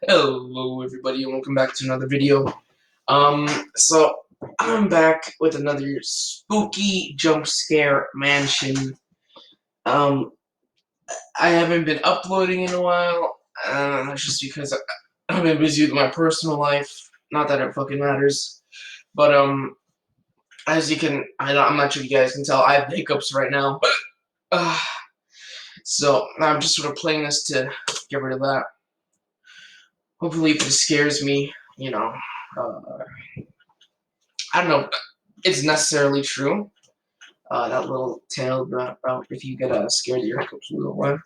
Hello everybody and welcome back to another video. So I'm back with another spooky jump scare mansion. Um, I haven't been uploading in a while, just because I've been busy with my personal life. Not that it fucking matters, but as you can, I'm not sure if you guys can tell, I have hiccups right now. Uh, so I'm just sort of playing this to get rid of that. Hopefully, if it scares me, uh, I don't know. It's necessarily true. That little tale about if you get scared, your hiccups will go away.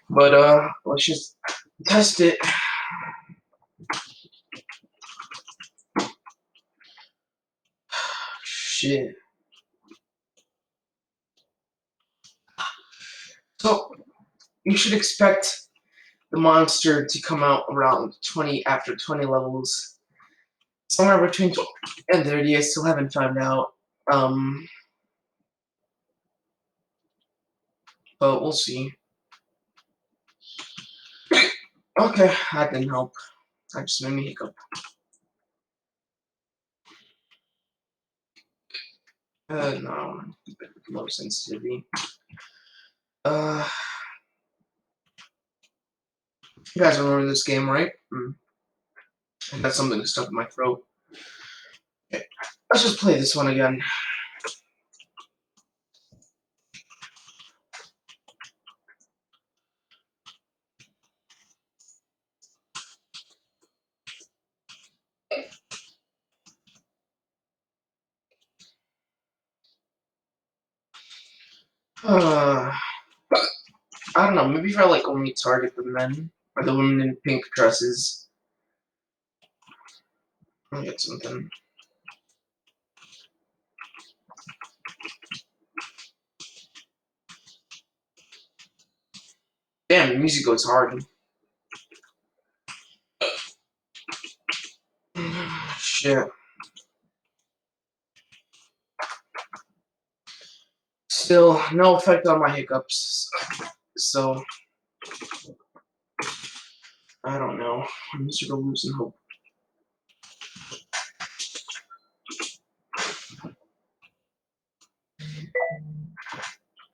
But let's just test it. Shit. So you should expect the monster to come out around 20 after 20 levels, somewhere between 20 and 30. I still haven't found out. Um, but we'll see. Okay, that didn't help. That just made me hiccup. No, low sensitivity. Uh, you guys remember this game, right? I got something stuck in my throat. Okay, let's just play this one again. I don't know. Maybe if I like only target the men or the women in pink dresses, I'll get something. Damn, the music goes hard. Shit. Still, no effect on my hiccups. So, I don't know. I'm sort of losing hope.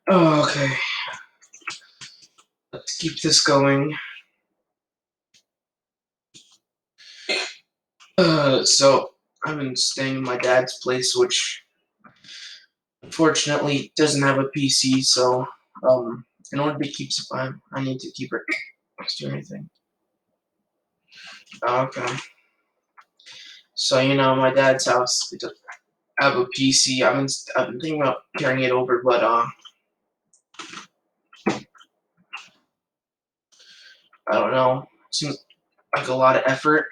Oh, okay. Let's keep this going. So, I've been staying in my dad's place, which unfortunately doesn't have a PC, so, in order to keep supplying, I need to keep it. Let's do anything. Okay. So, my dad's house, we just have a PC. I've been thinking about carrying it over, but, I don't know. Seems like a lot of effort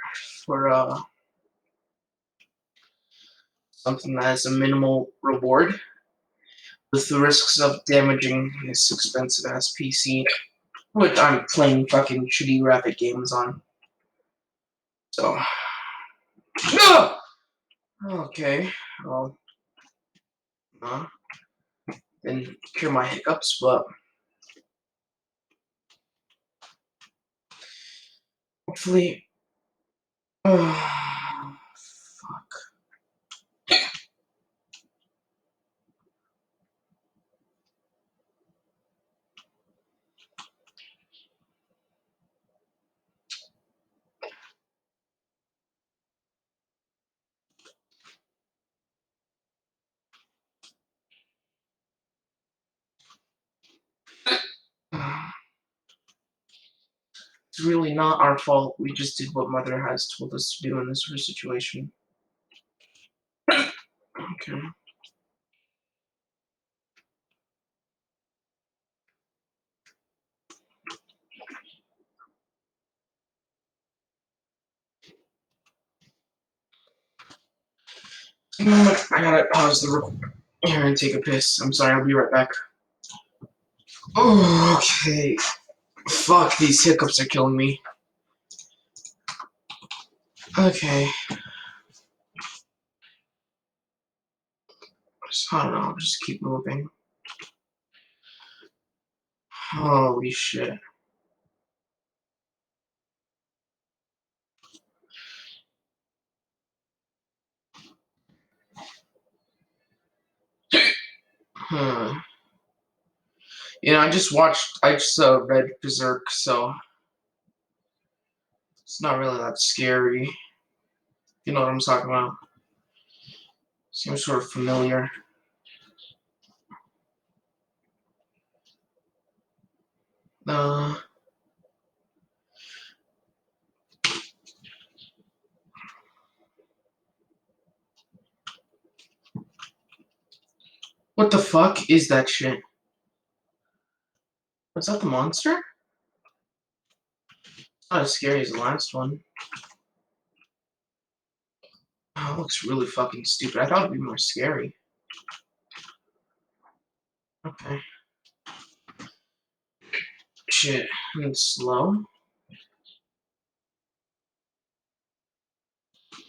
for, something that has a minimal reward, with the risks of damaging this expensive ass PC, which I'm playing fucking shitty graphic games on. So, no! Okay, well, didn't cure my hiccups, but hopefully, fuck. It's really not our fault. We just did what Mother has told us to do in this sort of situation. Okay. You know what? I gotta pause the record here and take a piss. I'm sorry, I'll be right back. Oh, okay. Fuck, these hiccups are killing me. Okay. I don't know, I'll just keep moving. Holy shit. Hmm. I just read Berserk, so it's not really that scary. You know what I'm talking about? Seems sort of familiar. Uh, what the fuck is that shit? Was that the monster? Not as scary as the last one. Oh, it looks really fucking stupid. I thought it'd be more scary. Okay. Shit. And it's slow?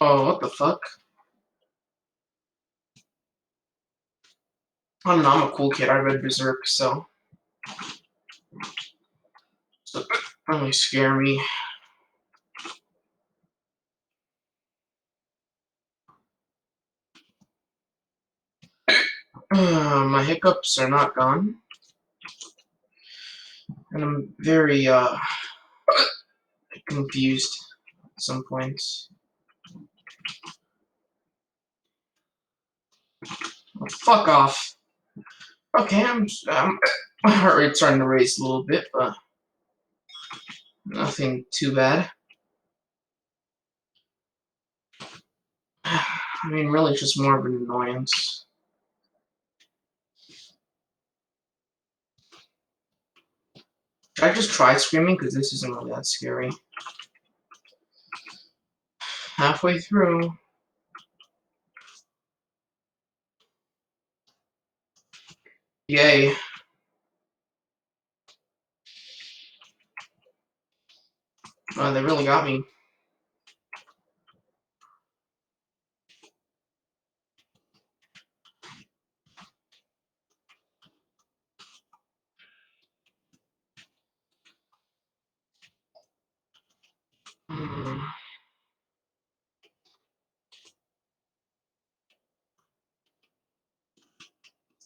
Oh, what the fuck? I don't know, I'm a cool kid. I read Berserk, so it doesn't really scare me. My hiccups are not gone. And I'm very, confused at some points. Oh, fuck off. Okay, my heart rate's starting to race a little bit, but nothing too bad. I mean, really, it's just more of an annoyance. Should I just try screaming? Because this isn't really that scary. Halfway through. Yay. They really got me. Hmm.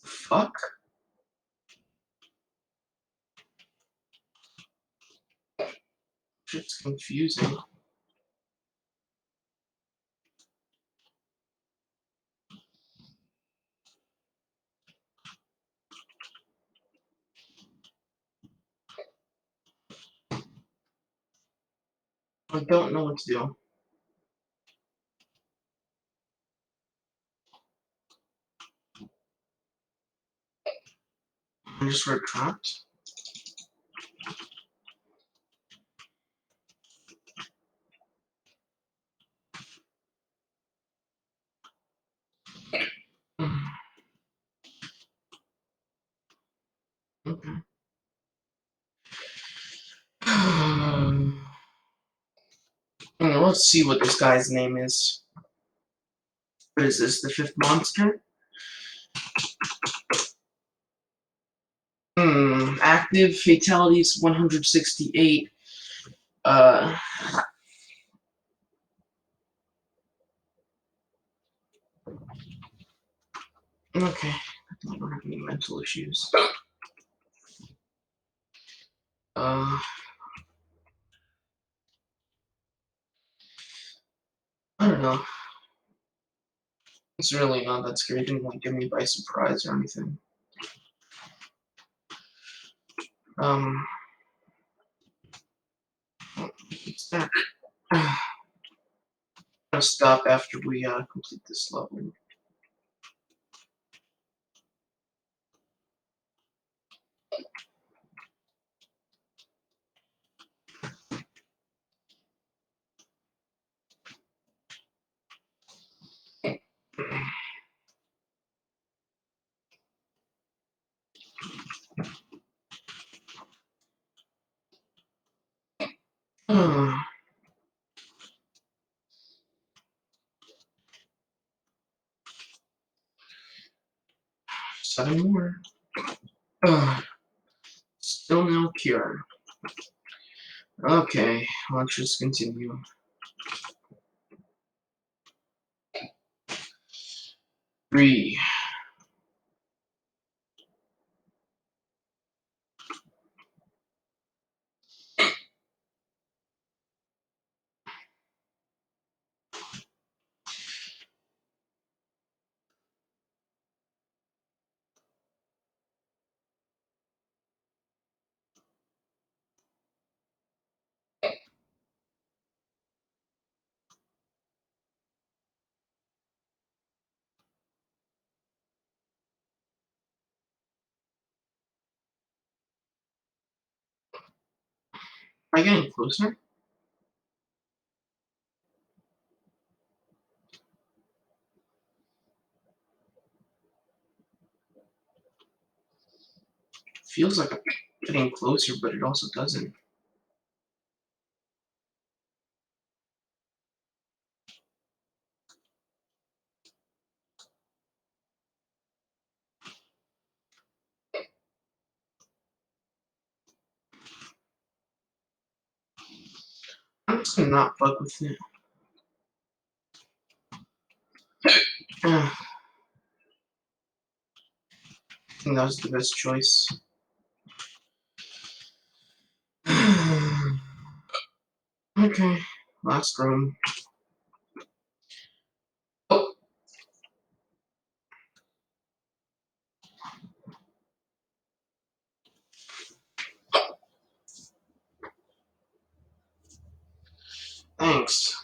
Fuck? Shit's confusing. I don't know what to do. I just were trapped. Okay. Let's see what this guy's name is. What is this, the fifth monster? Active fatalities 168. Uh, okay. I don't have any mental issues. Uh, I don't know. It's really not that scary. It didn't like get me by surprise or anything. Um, it's that. I'm gonna stop after we complete this level. Uh, 7 more. Still no cure. Okay, let's just continue. 3, Am I getting closer? Feels like I'm getting closer, but it also doesn't. I'm just gonna not fuck with it. I think that was the best choice. Okay, last room. Oh, thanks.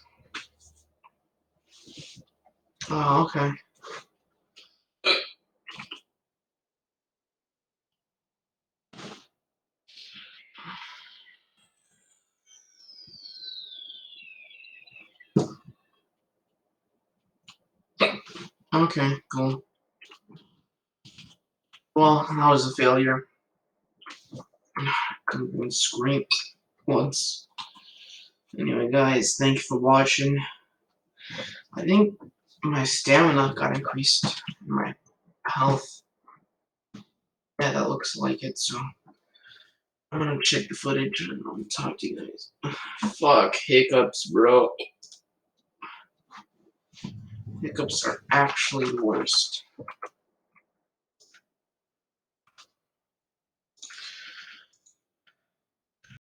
Oh, okay. Okay, cool. Well, that was a failure. Could have been scraped once. Anyway, guys, thank you for watching. I think my stamina got increased. My health. Yeah, that looks like it, so I'm gonna check the footage and I'll talk to you guys. Fuck, hiccups, bro. Hiccups are actually the worst.